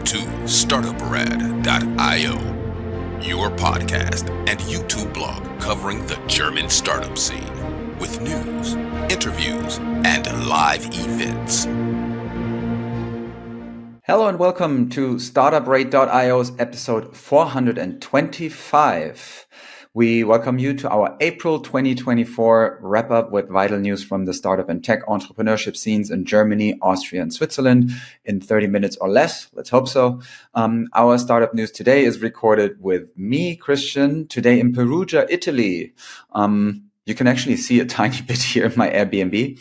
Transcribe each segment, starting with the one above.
to Startuprad.io, your podcast and YouTube blog covering the German startup scene with news, interviews, and live events. Hello and welcome to Startuprad.io's episode 425. We welcome you to our April 2024 wrap-up with vital news from the startup and tech entrepreneurship scenes in Germany, Austria, and Switzerland in 30 minutes or less. Let's hope so. Our startup news today is recorded with me, Christian, today in Perugia, Italy. You can actually see a tiny bit here in my Airbnb,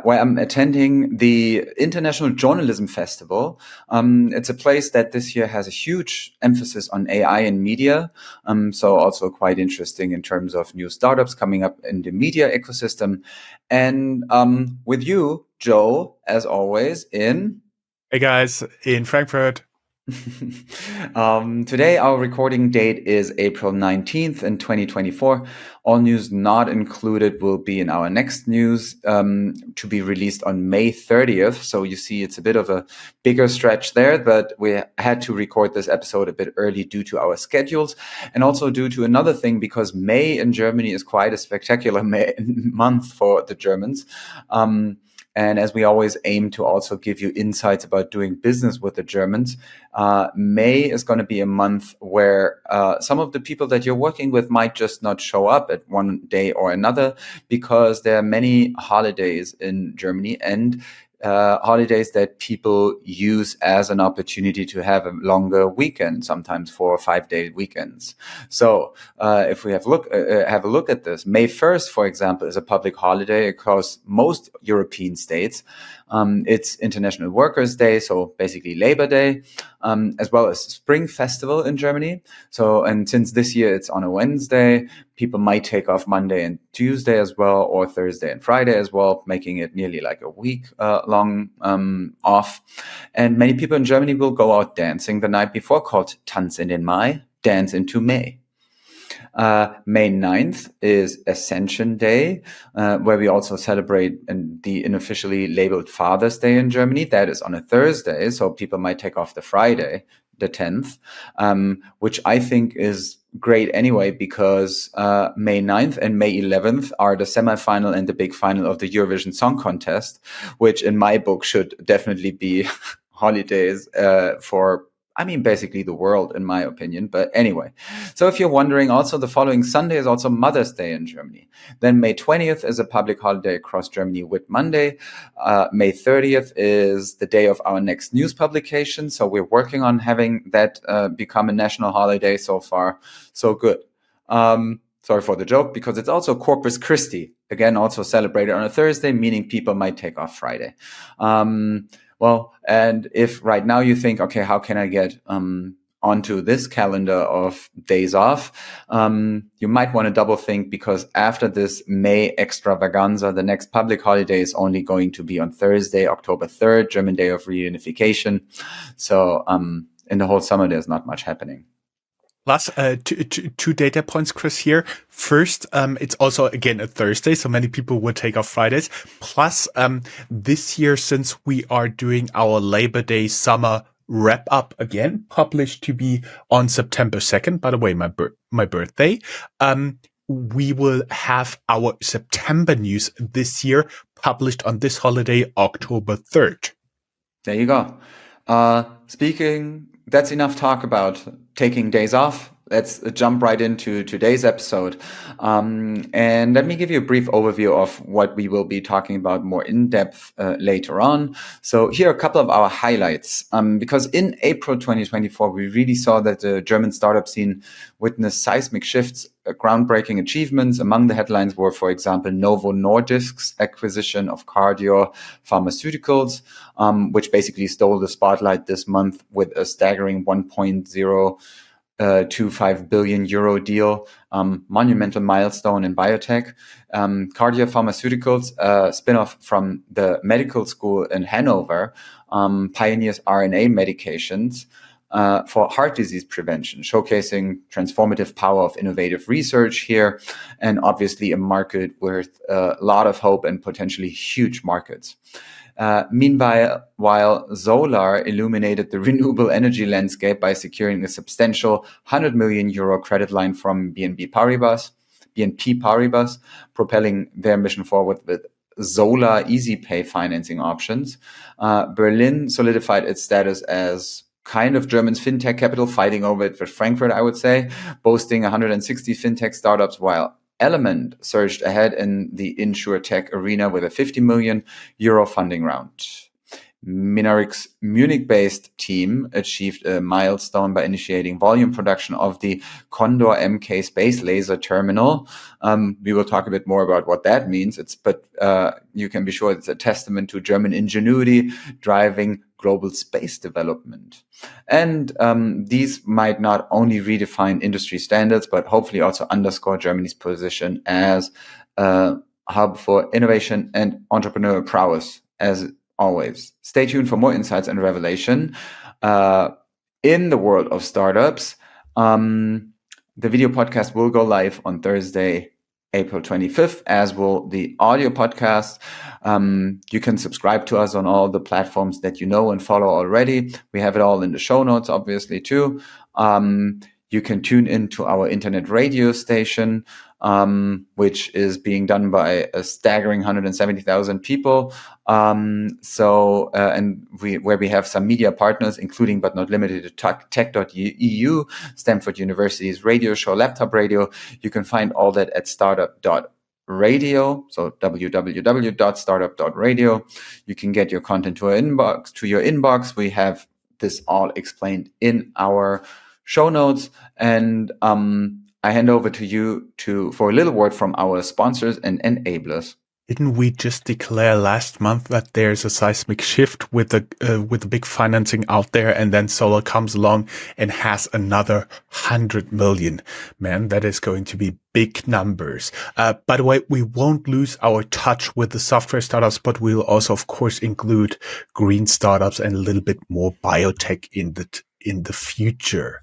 where I'm attending the International Journalism Festival. It's a place that this year has a huge emphasis on AI and media. So also quite interesting in terms of new startups coming up in the media ecosystem. And with you, Joe, as always, in... Hey guys, in Frankfurt. Today, our recording date is April 19th in 2024. All news not included will be in our next news to be released on May 30th. So you see, it's a bit of a bigger stretch there, but we had to record this episode a bit early due to our schedules and also due to another thing, because May in Germany is quite a spectacular month for the Germans. And as we always aim to also give you insights about doing business with the Germans, May is going to be a month where some of the people that you're working with might just not show up at one day or another, because there are many holidays in Germany and holidays that people use as an opportunity to have a longer weekend, sometimes 4 or 5 day weekends. So if we have a look at this, May 1st, for example, is a public holiday across most European states. It's International Workers' Day, so basically Labor Day, as well as Spring Festival in Germany. So, and since this year it's on a Wednesday, people might take off Monday and Tuesday as well, or Thursday and Friday as well, making it nearly like a week long off. And many people in Germany will go out dancing the night before, called Tanz in den Mai, Dance into May. May 9th is Ascension Day, where we also celebrate the unofficially labeled Father's Day in Germany. That is on a Thursday, so people might take off the Friday, the 10th, which I think is great anyway, because May 9th and May 11th are the semifinal and the big final of the Eurovision Song Contest, which in my book should definitely be holidays for basically the world, in my opinion. But anyway, so if you're wondering, also the following Sunday is also Mother's Day in Germany. Then May 20th is a public holiday across Germany with Monday. May 30th is the day of our next news publication. So we're working on having that become a national holiday. So far, so good. Sorry for the joke, because it's also Corpus Christi, again, also celebrated on a Thursday, meaning people might take off Friday. Well, and if right now you think, okay, how can I get onto this calendar of days off? You might want to double think, because after this May extravaganza, the next public holiday is only going to be on Thursday, October 3rd, German Day of Reunification. So in the whole summer, there's not much happening. Plus, two data points, Chris, here. First, it's also, again, a Thursday, so many people would take off Fridays. Plus, this year, since we are doing our Labor Day summer wrap-up again, published to be on September 2nd, by the way, my birthday, we will have our September news this year published on this holiday, October 3rd. There you go. That's enough talk about taking days off. Let's jump right into today's episode. And let me give you a brief overview of what we will be talking about more in depth later on. So here are a couple of our highlights. Because in April 2024, we really saw that the German startup scene witnessed seismic shifts, groundbreaking achievements. Among the headlines were, for example, Novo Nordisk's acquisition of Cardio Pharmaceuticals, which basically stole the spotlight this month with a staggering 1.025 billion euro deal, monumental milestone in biotech. Cardio Pharmaceuticals, spin-off from the medical school in Hanover, pioneers RNA medications for heart disease prevention, showcasing transformative power of innovative research here, and obviously a market with a lot of hope and potentially huge markets. Meanwhile, Solar illuminated the renewable energy landscape by securing a substantial 100 million euro credit line from BNP Paribas, propelling their mission forward with Solar Easy Pay financing options. Berlin solidified its status as kind of German's fintech capital, fighting over it with Frankfurt, I would say, boasting 160 fintech startups, while Element surged ahead in the insurtech arena with a 50 million euro funding round. Minaric's Munich-based team achieved a milestone by initiating volume production of the Condor MK space laser terminal. We will talk a bit more about what that means. But you can be sure it's a testament to German ingenuity driving global space development. And these might not only redefine industry standards, but hopefully also underscore Germany's position as a hub for innovation and entrepreneurial prowess, as always. Stay tuned for more insights and revelation in the world of startups. The video podcast will go live on Thursday, April 25th, as will the audio podcast. You can subscribe to us on all the platforms that you know and follow already. We have it all in the show notes, obviously, too. You can tune into our internet radio station, which is being done by a staggering 170,000 people. Where we have some media partners, including but not limited to Tech.eu, Stanford University's radio show, Laptop Radio. You can find all that at Startup.radio, so www.startup.radio. You can get your content to your inbox. We have this all explained in our show notes, and I hand over to you for a little word from our sponsors and enablers. Didn't we just declare last month that there's a seismic shift with the big financing out there, and then Solar comes along and has another 100 million? Man, that is going to be big numbers. By the way, we won't lose our touch with the software startups, but we'll also, of course, include green startups and a little bit more biotech in the future.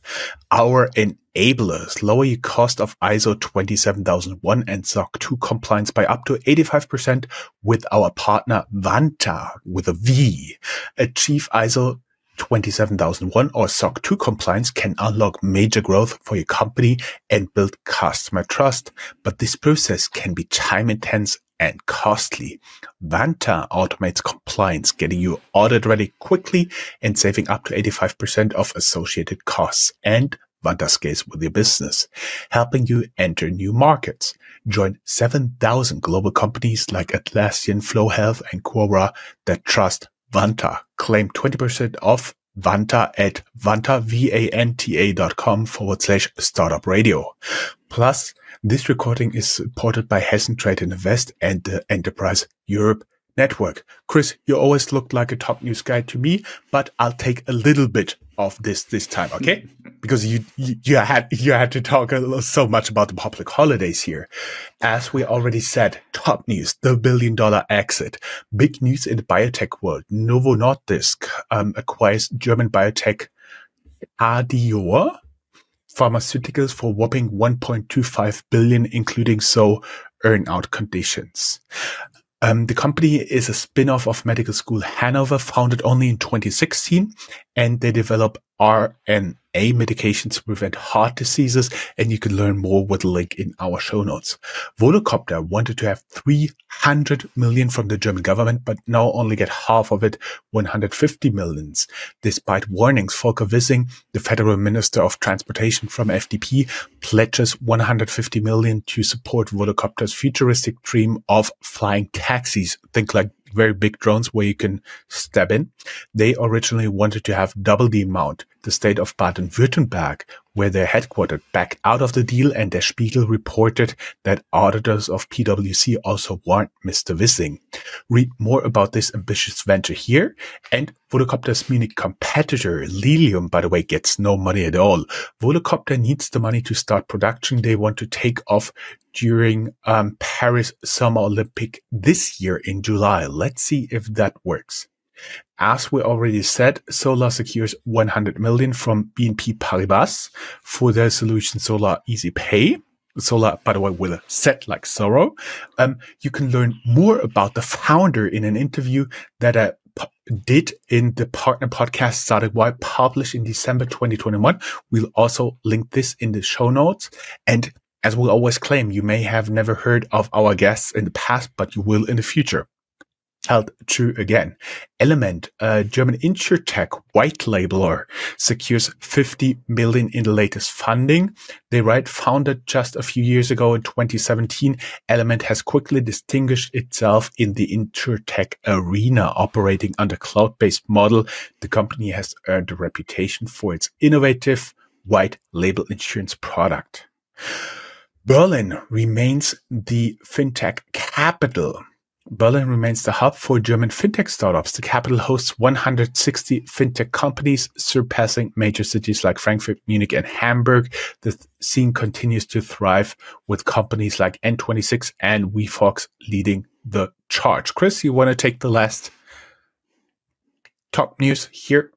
Our enablers lower your cost of ISO 27001 and SOC 2 compliance by up to 85% with our partner Vanta with a V. Achieve ISO 27001 or SOC 2 compliance can unlock major growth for your company and build customer trust, but this process can be time intense and costly. Vanta automates compliance, getting you audit ready quickly and saving up to 85% of associated costs. And Vanta scales with your business, helping you enter new markets. Join 7,000 global companies like Atlassian, Flow Health, and Quora that trust Vanta. Claim 20% off Vanta at vanta.com/startup radio. Plus, this recording is supported by Hessen Trade and Invest and the Enterprise Europe Network. Chris, you always look like a top news guy to me, but I'll take a little bit of this time, okay? Because you had to talk so much about the public holidays here. As we already said, top news, the $1 billion exit. Big news in the biotech world. Novo Nordisk acquires German biotech Adior Pharmaceuticals for whopping 1.25 billion, including earn-out conditions. The company is a spin-off of Medical School Hanover, founded only in 2016, and they develop RNA medications to prevent heart diseases, and you can learn more with a link in our show notes. Volocopter wanted to have 300 million from the German government, but now only get half of it, 150 millions. Despite warnings, Volker Wissing, the Federal Minister of Transportation from FDP, pledges 150 million to support Volocopter's futuristic dream of flying taxis. Think like very big drones where you can step in. They originally wanted to have double the amount. The state of Baden-Württemberg, where they're headquartered, backed out of the deal, and Der Spiegel reported that auditors of PwC also warned Mr. Wissing. Read more about this ambitious venture here. And Volocopter's Munich competitor, Lilium, by the way, gets no money at all. Volocopter needs the money to start production. They want to take off during Paris Summer Olympic this year in July. Let's see if that works. As we already said, Solar secures 100 million from BNP Paribas for their solution Solar Easy Pay. Solar, by the way, with a Z like sorrow. You can learn more about the founder in an interview that I did in the partner podcast Startuprad, published in December 2021. We'll also link this in the show notes. And as we always claim, you may have never heard of our guests in the past, but you will in the future. Held true again. Element, a German insurtech white labeler, secures 50 million in the latest funding. They write, founded just a few years ago in 2017, Element has quickly distinguished itself in the insurtech arena, operating under cloud-based model. The company has earned a reputation for its innovative white label insurance product. Berlin remains the fintech capital. Berlin remains the hub for German fintech startups. The capital hosts 160 fintech companies, surpassing major cities like Frankfurt, Munich, and Hamburg. The scene continues to thrive with companies like N26 and WeFox leading the charge. Chris, you want to take the last top news here?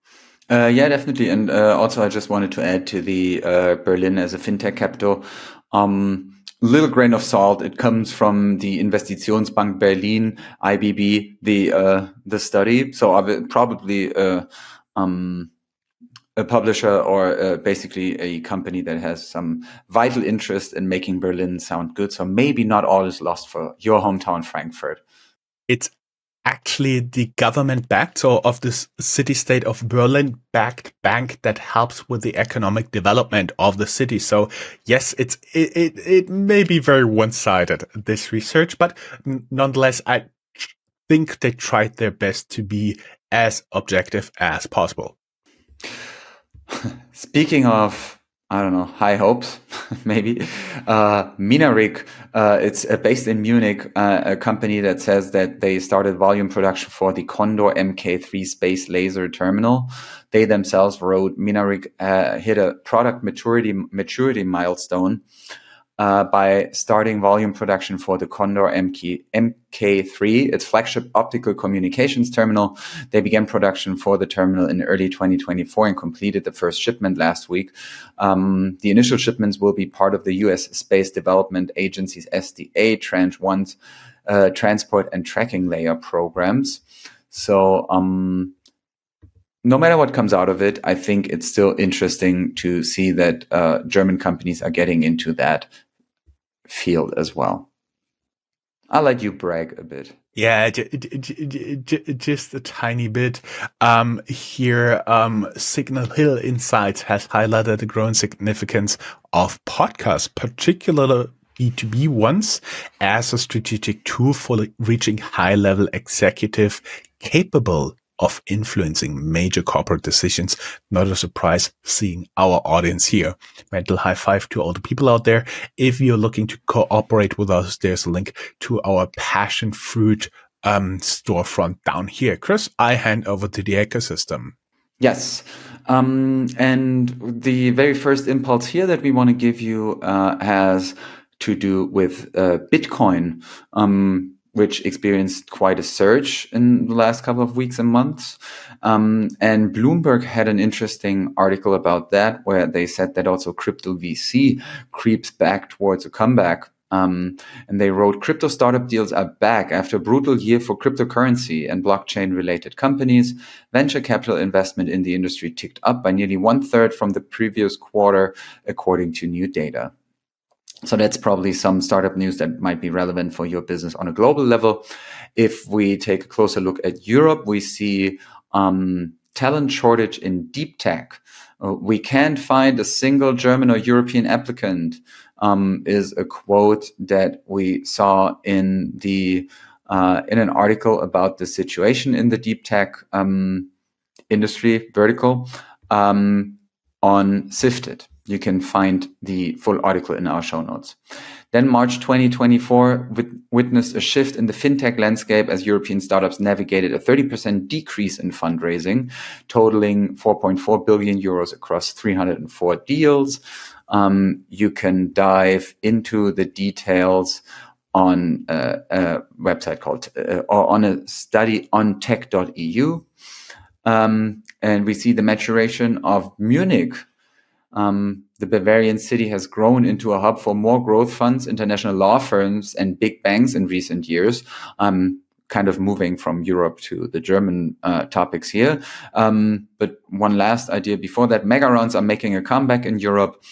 Yeah, definitely. And also, I just wanted to add to the Berlin as a fintech capital. Little grain of salt. It comes from the Investitionsbank Berlin, IBB, the study. So I will probably a publisher or basically a company that has some vital interest in making Berlin sound good. So maybe not all is lost for your hometown, Frankfurt. It's actually the government-backed, so of this city-state of Berlin-backed bank that helps with the economic development of the city. So yes, it may be very one-sided, this research, but nonetheless, I think they tried their best to be as objective as possible. Speaking of, I don't know, high hopes, maybe. Minarig, it's based in Munich, a company that says that they started volume production for the Condor Mk3 space laser terminal. They themselves wrote Minarig hit a product maturity milestone by starting volume production for the Condor Mk3, its flagship optical communications terminal. They began production for the terminal in early 2024 and completed the first shipment last week. The initial shipments will be part of the U.S. Space Development Agency's SDA Tranche 1's transport and tracking layer programs. So no matter what comes out of it, I think it's still interesting to see that German companies are getting into that field as well. I'll let you brag a bit. Yeah, just a tiny bit. Here, Signal Hill Insights has highlighted the growing significance of podcasts, particularly B2B ones, as a strategic tool for reaching high-level executive capable of influencing major corporate decisions. Not a surprise seeing our audience here. Mental high five to all the people out there. If you're looking to cooperate with us, there's a link to our passion fruit storefront down here. Chris, I hand over to the ecosystem. Yes. And the very first impulse here that we want to give you has to do with Bitcoin, which experienced quite a surge in the last couple of weeks and months. And Bloomberg had an interesting article about that, where they said that also crypto VC creeps back towards a comeback. And they wrote, crypto startup deals are back after a brutal year for cryptocurrency and blockchain related companies. Venture capital investment in the industry ticked up by nearly 1/3 from the previous quarter, according to new data. So that's probably some startup news that might be relevant for your business on a global level. If we take a closer look at Europe, we see talent shortage in deep tech. We can't find a single German or European applicant, is a quote that we saw in an article about the situation in the deep tech industry vertical on Sifted. You can find the full article in our show notes. Then March 2024 witnessed a shift in the fintech landscape as European startups navigated a 30% decrease in fundraising, totaling 4.4 billion euros across 304 deals. You can dive into the details on a website called, or on a study on tech.eu. And we see the maturation of Munich, The Bavarian city has grown into a hub for more growth funds, international law firms, and big banks in recent years. Kind of moving from Europe to the German topics here. But one last idea before that, mega rounds are making a comeback in Europe.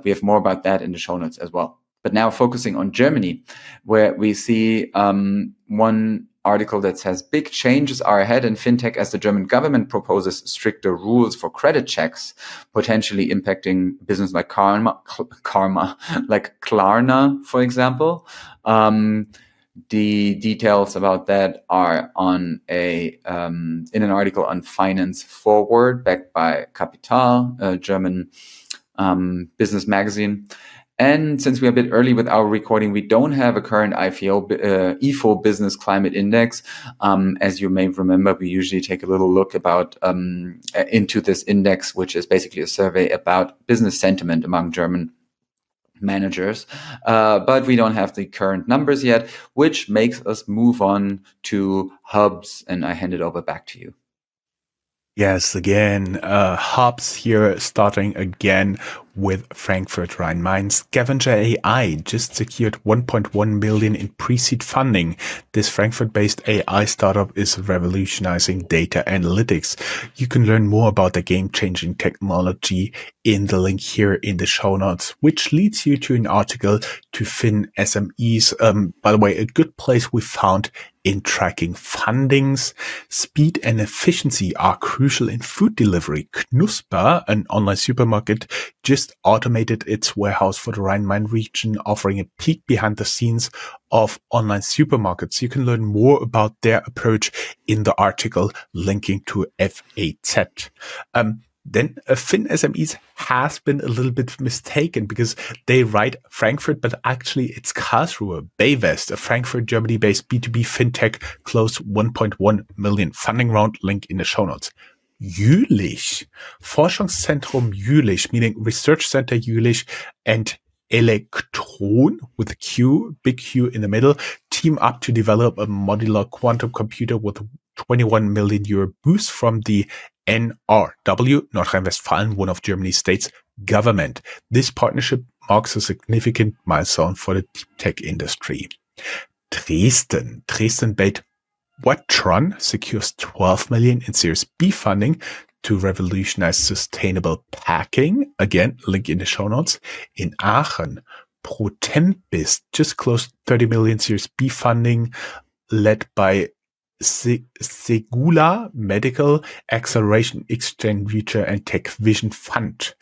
We have more about that in the show notes as well. But now focusing on Germany, where we see one article that says big changes are ahead in fintech as the German government proposes stricter rules for credit checks, potentially impacting business like like Klarna, for example. The details about that are on in an article on Finance Forward, backed by Capital, a German business magazine. And since we're a bit early with our recording, we don't have a current IFO Business Climate Index. As you may remember, we usually take a little look into this index, which is basically a survey about business sentiment among German managers. But we don't have the current numbers yet, which makes us move on to hubs. And I hand it over back to you. Yes, again, hubs here starting again with Frankfurt Rhein-Main. Scavenger AI just secured 1.1 million in pre-seed funding. This Frankfurt-based AI startup is revolutionizing data analytics. You can learn more about the game-changing technology in the link here in the show notes, which leads you to an article to Fin SMEs. By the way, a good place we found in tracking fundings. Speed and efficiency are crucial in food delivery. Knusper, an online supermarket, just automated its warehouse for the Rhine-Main region, offering a peek behind the scenes of online supermarkets. You can learn more about their approach in the article linking to FAZ. Then Fin SMEs has been a little bit mistaken because they write Frankfurt, but actually it's Karlsruhe. Baywest, a Frankfurt, Germany-based B2B fintech, closed 1.1 million funding round, link in the show notes. Jülich, Forschungszentrum Jülich, meaning Research Center Jülich, and Elektron with a Q, big Q in the middle, team up to develop a modular quantum computer with 21 million euro boost from the NRW, North Rhine-Westphalia, one of Germany's states government. This partnership marks a significant milestone for the deep tech industry. Dresden-based Whatron secures 12 million in Series B funding to revolutionize sustainable packing. Again, link in the show notes. In Aachen, Protempis just closed 30 million Series B funding led by Segula Medical Acceleration Exchanger and Tech Vision Fund.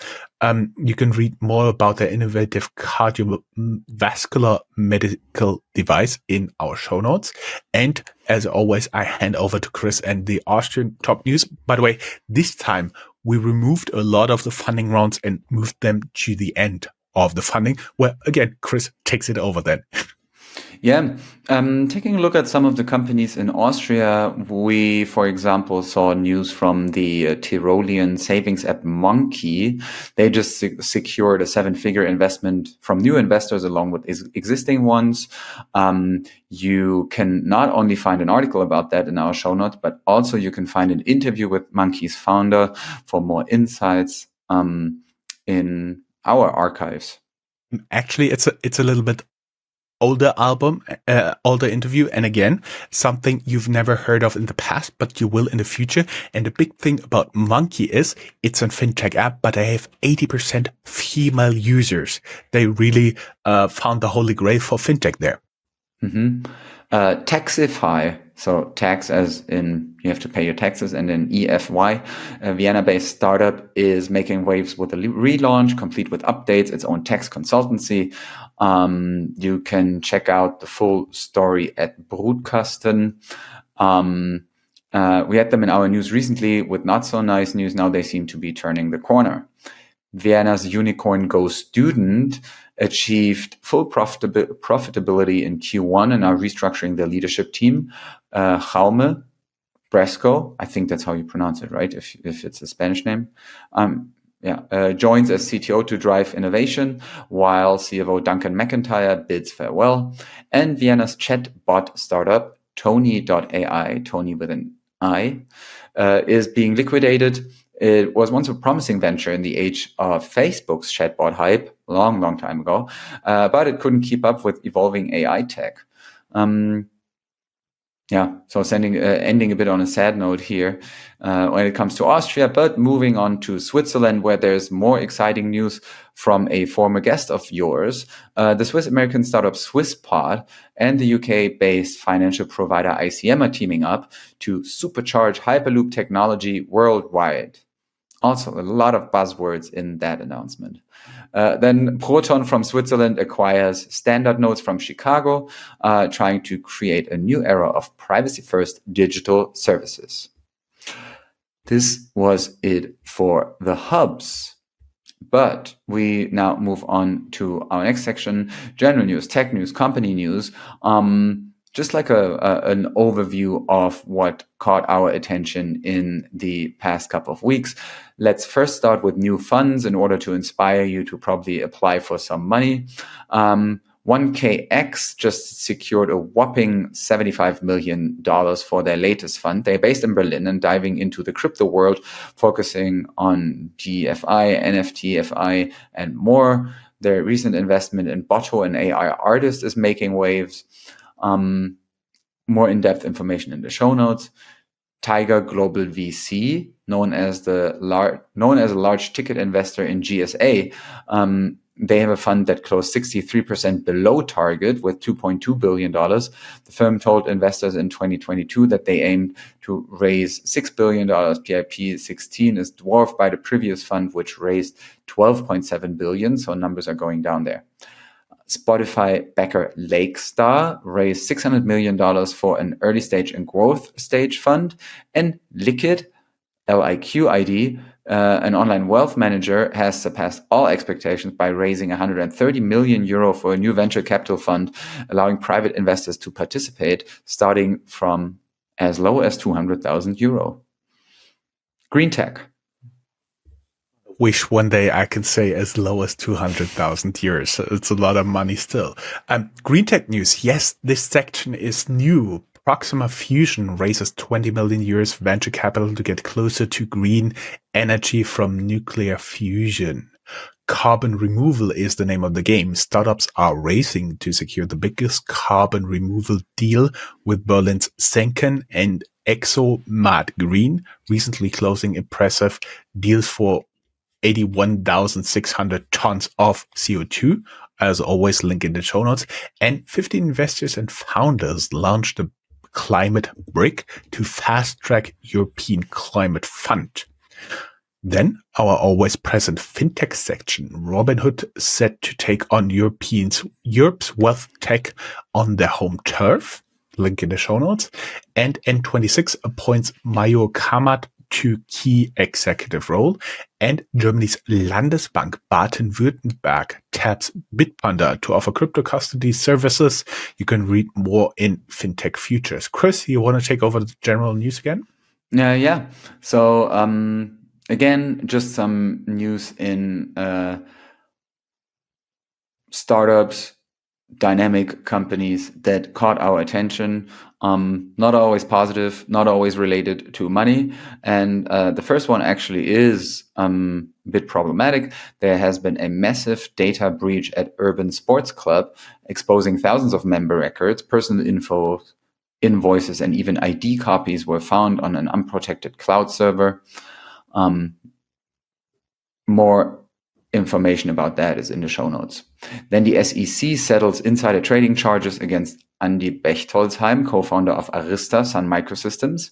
You can read more about their innovative cardiovascular medical device in our show notes. And as always, I hand over to Chris and the Austrian top news. By the way, this time we removed a lot of the funding rounds and moved them to the end of the funding, where again, Chris takes it over then. Yeah, taking a look at some of the companies in Austria, we, for example, saw news from the Tyrolean savings app Monkey. They just secured a 7-figure investment from new investors along with existing ones. You can not only find an article about that in our show notes, but also you can find an interview with Monkey's founder for more insights in our archives. Actually, it's a little bit older interview, and again, something you've never heard of in the past, but you will in the future. And the big thing about Monkey is it's a fintech app, but they have 80% female users. They really found the holy grail for fintech there. Mm-hmm. Taxify, so tax as in you have to pay your taxes, and then EFY, a Vienna-based startup, is making waves with a relaunch, complete with updates, its own tax consultancy. You can check out the full story at Brutkasten. We had them in our news recently with not so nice news. Now they seem to be turning the corner. Vienna's Unicorn Go Student achieved full profitability in Q1 and are restructuring their leadership team. Jaume Bresco, I think that's how you pronounce it, right? If it's a Spanish name. Joins as CTO to drive innovation, while CFO Duncan McIntyre bids farewell. And Vienna's chatbot startup, Tony.ai, Tony with an I, is being liquidated. It was once a promising venture in the age of Facebook's chatbot hype, long time ago, but it couldn't keep up with evolving AI tech. So ending a bit on a sad note here when it comes to Austria, but moving on to Switzerland, where there's more exciting news from a former guest of yours. The Swiss-American startup SwissPod and the UK-based financial provider ICM are teaming up to supercharge Hyperloop technology worldwide. Also, a lot of buzzwords in that announcement. Then Proton from Switzerland acquires Standard Notes from Chicago, trying to create a new era of privacy-first digital services. This was it for the hubs. But we now move on to our next section, general news, tech news, company news. Just like an overview of what caught our attention in the past couple of weeks. Let's first start with new funds in order to inspire you to probably apply for some money. 1KX just secured a whopping $75 million for their latest fund. They're based in Berlin and diving into the crypto world, focusing on GFI, NFTFI, and more. Their recent investment in Botto, an AI artist, is making waves. More in-depth information in the show notes. Tiger Global VC, known as a large ticket investor in GSA, they have a fund that closed 63% below target with $2.2 billion. The firm told investors in 2022 that they aimed to raise $6 billion. PIP 16 is dwarfed by the previous fund, which raised $12.7 billion. So numbers are going down there. Spotify backer Lakestar raised $600 million for an early stage and growth stage fund. And Liquid, LIQID, an online wealth manager, has surpassed all expectations by raising 130 million euro for a new venture capital fund, allowing private investors to participate, starting from as low as 200,000 euro. Green tech. Wish one day I can say as low as 200,000 euros. It's a lot of money still. Green tech news. Yes, this section is new. Proxima Fusion raises 20 million euros venture capital to get closer to green energy from nuclear fusion. Carbon removal is the name of the game. Startups are racing to secure the biggest carbon removal deal, with Berlin's Senken and ExoMat Green recently closing impressive deals for 81,600 tons of CO2. As always, link in the show notes. And 15 investors and founders launched a climate brick to fast track European Climate Fund. Then our always present fintech section. Robinhood set to take on Europe's wealth tech on their home turf. Link in the show notes. And N26 appoints Mayo Kamat to key executive role, and Germany's Landesbank Baden-Württemberg taps Bitpanda to offer crypto custody services. You can read more in Fintech Futures. Chris, you want to take over the general news again? Yeah. So again, just some news in startups, dynamic companies that caught our attention. Not always positive, not always related to money. And the first one actually is a bit problematic. There has been a massive data breach at Urban Sports Club, exposing thousands of member records, personal info, invoices, and even ID copies were found on an unprotected cloud server. More information about that is in the show notes. Then the SEC settles insider trading charges against Andy Bechtolsheim, co-founder of Arista Sun Microsystems.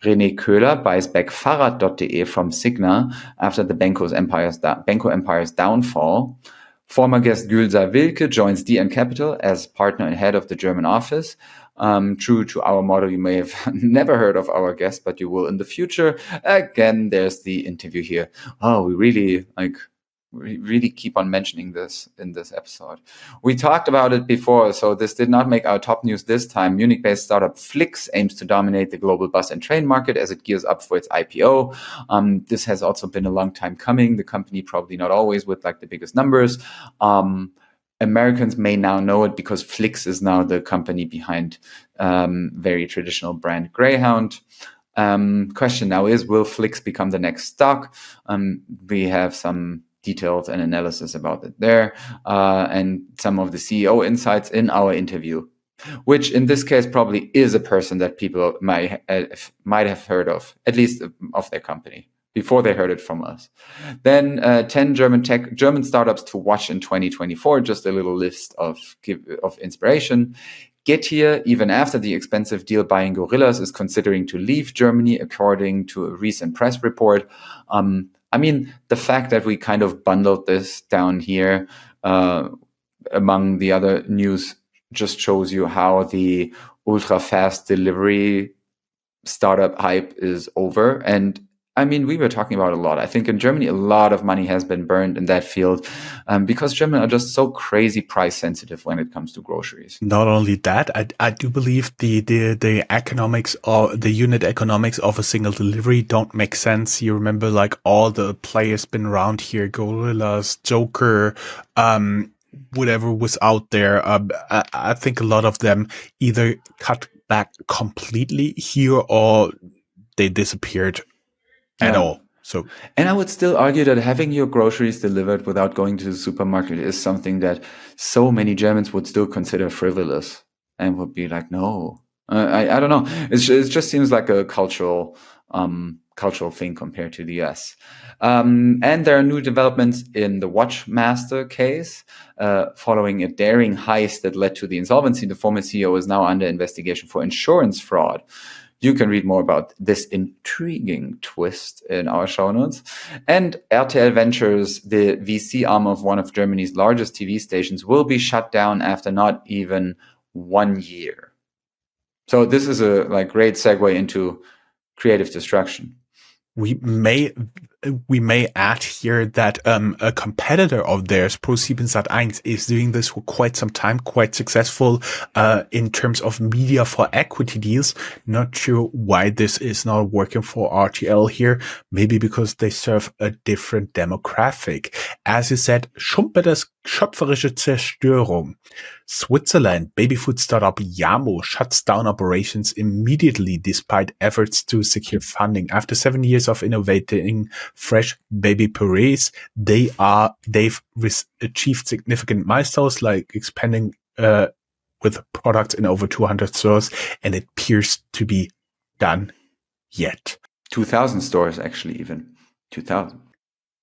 René Köhler buys back Fahrrad.de from Signa after the Benko Empire's downfall. Former guest Gülsar Wilke joins DN Capital as partner and head of the German office. True to our motto, you may have never heard of our guest, but you will in the future. Again, there's the interview here. Oh, we really keep on mentioning this in this episode. We talked about it before, so this did not make our top news this time. Munich-based startup Flix aims to dominate the global bus and train market as it gears up for its IPO. This has also been a long time coming. The company probably not always with like the biggest numbers. Americans may now know it because Flix is now the company behind very traditional brand Greyhound. Question now is, will Flix become the next stock? We have some details and analysis about it there, and some of the CEO insights in our interview, which in this case probably is a person that people might have heard of, at least of their company, before they heard it from us. Then 10 German startups to watch in 2024, just a little list of inspiration. Getir, even after the expensive deal buying Gorillas, is considering to leave Germany, according to a recent press report. I mean, the fact that we kind of bundled this down here among the other news just shows you how the ultra-fast delivery startup hype is over. And I mean, we were talking about a lot. I think in Germany, a lot of money has been burned in that field because Germans are just so crazy price sensitive when it comes to groceries. Not only that, I do believe the economics or the unit economics of a single delivery don't make sense. You remember like all the players been around here, Gorillas, Joker, whatever was out there. I think a lot of them either cut back completely here or they disappeared at all. So, and I would still argue that having your groceries delivered without going to the supermarket is something that so many Germans would still consider frivolous and would be like, no, I don't know. It just seems like a cultural thing compared to the US. And there are new developments in the Watchmaster case. Following a daring heist that led to the insolvency, the former CEO is now under investigation for insurance fraud. You can read more about this intriguing twist in our show notes. And RTL Ventures, the VC arm of one of Germany's largest TV stations, will be shut down after not even 1 year. So this is a great segue into creative destruction. We may add here that a competitor of theirs, ProSiebenSat.1, is doing this for quite some time, quite successful in terms of media for equity deals. Not sure why this is not working for RTL here. Maybe because they serve a different demographic. As you said, Schumpeter's schöpferische Zerstörung. Switzerland baby-food startup Yamo shuts down operations immediately despite efforts to secure funding. After 7 years of innovating fresh baby purees, they've achieved significant milestones like expanding with products in over 200 stores, and it appears to be done yet. 2,000 stores, actually, even 2,000.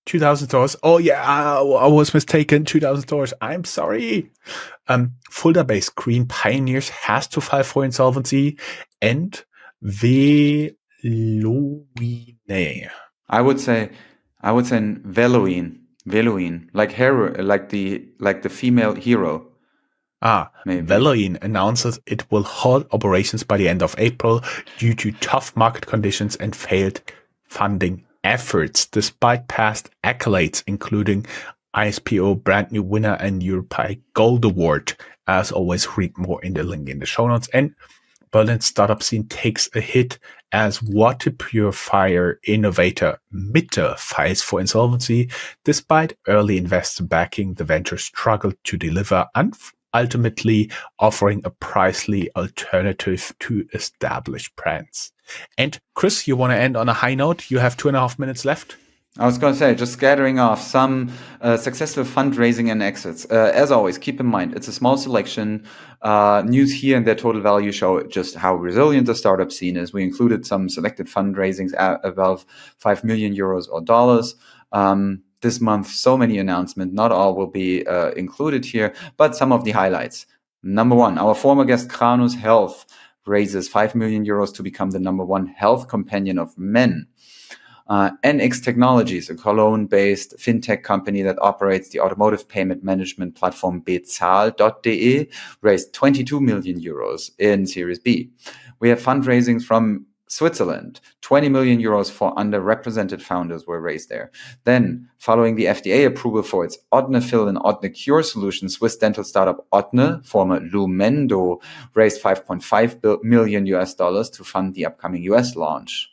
2,000 stores. Oh yeah, I was mistaken. 2,000 stores. I'm sorry. Fulda-based Green Pioneers has to file for insolvency, and Veloine. I would say Veloine, like hero, like the female hero. Veloine announces it will halt operations by the end of April due to tough market conditions and failed funding efforts, despite past accolades, including ISPO Brand New Winner and European Gold Award. As always, read more in the link in the show notes. And Berlin's startup scene takes a hit as water purifier innovator Mitte files for insolvency. Despite early investor backing, the venture struggled to deliver and ultimately offering a pricey alternative to established brands. And Chris, you want to end on a high note? You have 2.5 minutes left. I was going to say, just scattering off some successful fundraising and exits. As always, keep in mind, it's a small selection. News here and their total value show just how resilient the startup scene is. We included some selected fundraisings above 5 million euros or dollars. This month, so many announcements. Not all will be included here, but some of the highlights. Number one, our former guest Kranus Health raises 5 million euros to become the number one health companion of men. NX Technologies, a Cologne-based fintech company that operates the automotive payment management platform Bezahl.de, raised 22 million euros in Series B. We have fundraisings from Switzerland, 20 million euros for underrepresented founders were raised there. Then, following the FDA approval for its Odne Fill and Odne Cure solution, Swiss dental startup Odne, former Lumendo, raised $5.5 million to fund the upcoming US launch.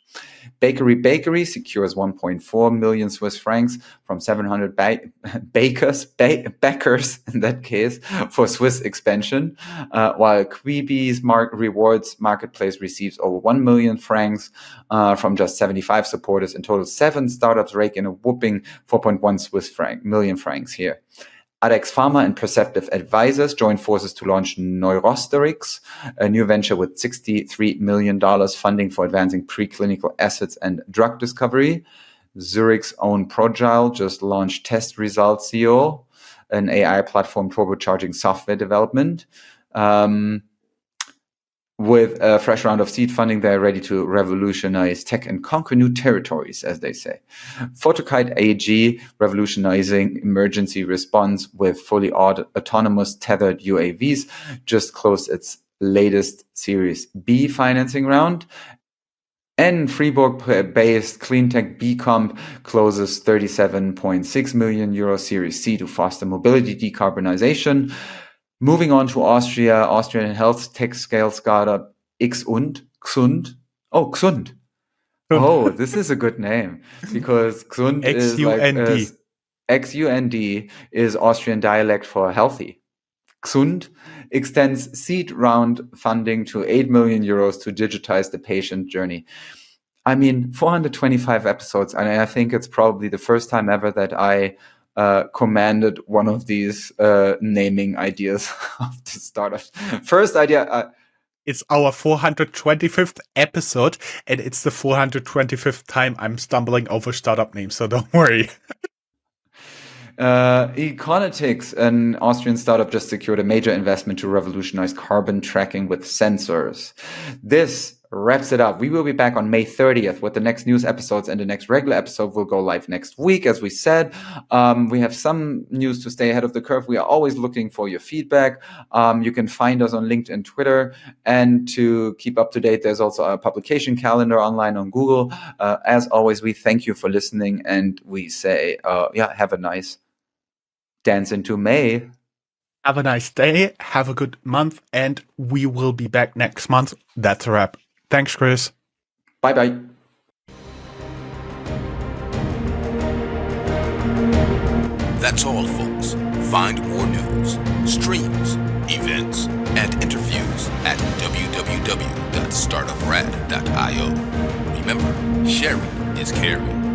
Bakery secures 1.4 million Swiss francs from 700 backers in that case for Swiss expansion, while Quibi's rewards marketplace receives over 1 million francs from just 75 supporters. In total, 7 startups rake in a whopping 4.1 million francs here. Adex Pharma and Perceptive Advisors joined forces to launch Neurosterics, a new venture with $63 million funding for advancing preclinical assets and drug discovery. Zurich's own Progile just launched Test Results CEO, an AI platform turbocharging software development. With a fresh round of seed funding, they're ready to revolutionize tech and conquer new territories, as they say. Photokite AG, revolutionizing emergency response with fully autonomous tethered UAVs, just closed its latest Series B financing round. And Fribourg-based cleantech BComp closes 37.6 million euro Series C to foster mobility decarbonization. Moving on to Austria, Austrian health tech scale startup Xund. Oh, Xund. Oh, this is a good name because Xund is like XUND is Austrian dialect for healthy. Xund extends seed round funding to 8 million euros to digitize the patient journey. I mean, 425 episodes, and I think it's probably the first time ever that I commanded one of these naming ideas of the startup. First idea. It's our 425th episode, and it's the 425th time I'm stumbling over startup names, so don't worry. Econetics, an Austrian startup, just secured a major investment to revolutionize carbon tracking with sensors. This wraps it up. We will be back on May 30th with the next news episodes, and the next regular episode will go live next week. As we said, we have some news to stay ahead of the curve. We are always looking for your feedback. You can find us on LinkedIn, Twitter, and to keep up to date, there's also a publication calendar online on Google. As always, we thank you for listening, and we say, have a nice dance into May. Have a nice day, have a good month, and we will be back next month. That's a wrap. Thanks, Chris. Bye-bye. That's all, folks. Find more news, streams, events, and interviews at www.startuprad.io. Remember, sharing is caring.